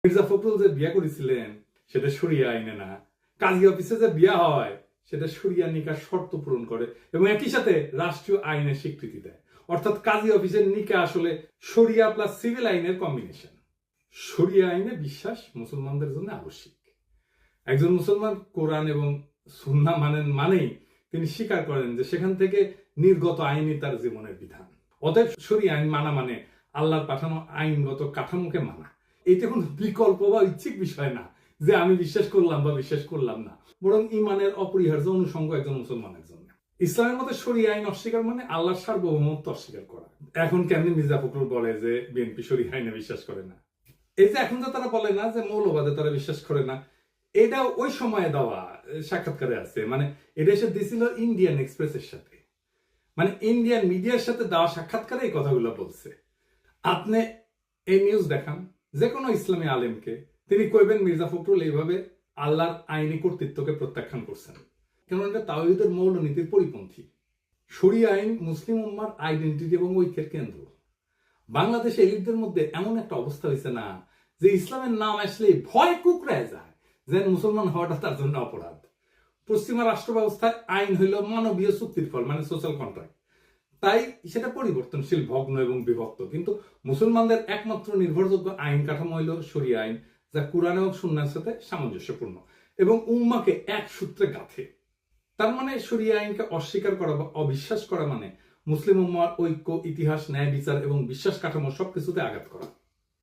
মির্জা ফখরুল যে বিয়া করেছিলেন সেটা শরিয়া আইনে না, কাজী অফিসে যে বিয়া হয় সেটা শরিয়া নিকার শর্ত পূরণ করে এবং একই সাথে রাষ্ট্রীয় আইনের স্বীকৃতি দেয়। অর্থাৎ কাজী অফিসের নিকা আসলে শরিয়া প্লাস সিভিল আইনের কম্বিনেশন। শরিয়া আইনে বিশ্বাস মুসলমানদের জন্য আবশ্যিক। একজন মুসলমান কোরআন এবং সুন্নাহ মানেন মানেই তিনি স্বীকার করেন যে সেখান থেকে নির্গত আইনই তার জীবনের বিধান। অতএব শরিয়া আইন মানা মানে আল্লাহর পাঠানো আইনগত কাঠামোকে মানা। এটা কোনো বিকল্প বা ইচ্ছিক বিষয় না যে আমি বিশ্বাস করলাম বা বিশ্বাস করলাম না, বরং ইমানের অপরিহার্য অনুষঙ্গ একজন মুসলমানের জন্য। ইসলামের মধ্যে শরিয়া আইন অস্বীকার মানে আল্লাহর সার্বভৌমত্ব অস্বীকার করা। এখন কেমনি মির্জা ফখরুল বলে যে বিএনপি শরিয়া আইনে বিশ্বাস করে না। এই যে এখন তো তারা বলে না যে মৌলবাদে তারা বিশ্বাস করে না, এটা ওই সময়ে দেওয়া সাক্ষাৎকারে আছে। মানে এটা এসে দিছিল ইন্ডিয়ান এক্সপ্রেসের সাথে, মানে ইন্ডিয়ান মিডিয়ার সাথে দেওয়া সাক্ষাৎকারে এই কথাগুলো বলছে। আপনি এই নিউজ দেখান যে কোনো ইসলামী আলেমকে, তিনি কইবেন মির্জা ফখরুল এইভাবে আল্লাহর আইনি কর্তৃত্বকে প্রত্যাখ্যান করছেন, কারণ এটা তাওহীদের মৌলনীতির পরিপন্থী। শরিয়া আইন মুসলিম উম্মার আইডেন্টিটি এবং ঐক্যের কেন্দ্র। বাংলাদেশে এলিটদের মধ্যে এমন একটা অবস্থা হয়েছে না যে ইসলামের নাম আসলে ভয় কুকড়ায় যায়, যেন মুসলমান হওয়াটা তার জন্য অপরাধ। পশ্চিমা রাষ্ট্র ব্যবস্থায় আইন হইল মানবীয় চুক্তির ফল, মানে সোশ্যাল কন্ট্রাক্ট। তাই সেটা পরিবর্তনশীল, ভগ্ন এবং বিভক্ত। কিন্তু মুসলমানদের একমাত্র নির্ভরযোগ্য আইন কাঠামো হইল শরিয়া আইন, যা কুরআন এবং সুন্নাহর সাথে সামঞ্জস্যপূর্ণ এবং উম্মাকে এক সূত্রে গাঁথে। তার মানে শরিয়া আইনকে অস্বীকার করা বা অবিশ্বাস করা মানে মুসলিম উম্মার ঐক্য, ইতিহাস, ন্যায় বিচার এবং বিশ্বাস কাঠামো সবকিছুতে আঘাত করা।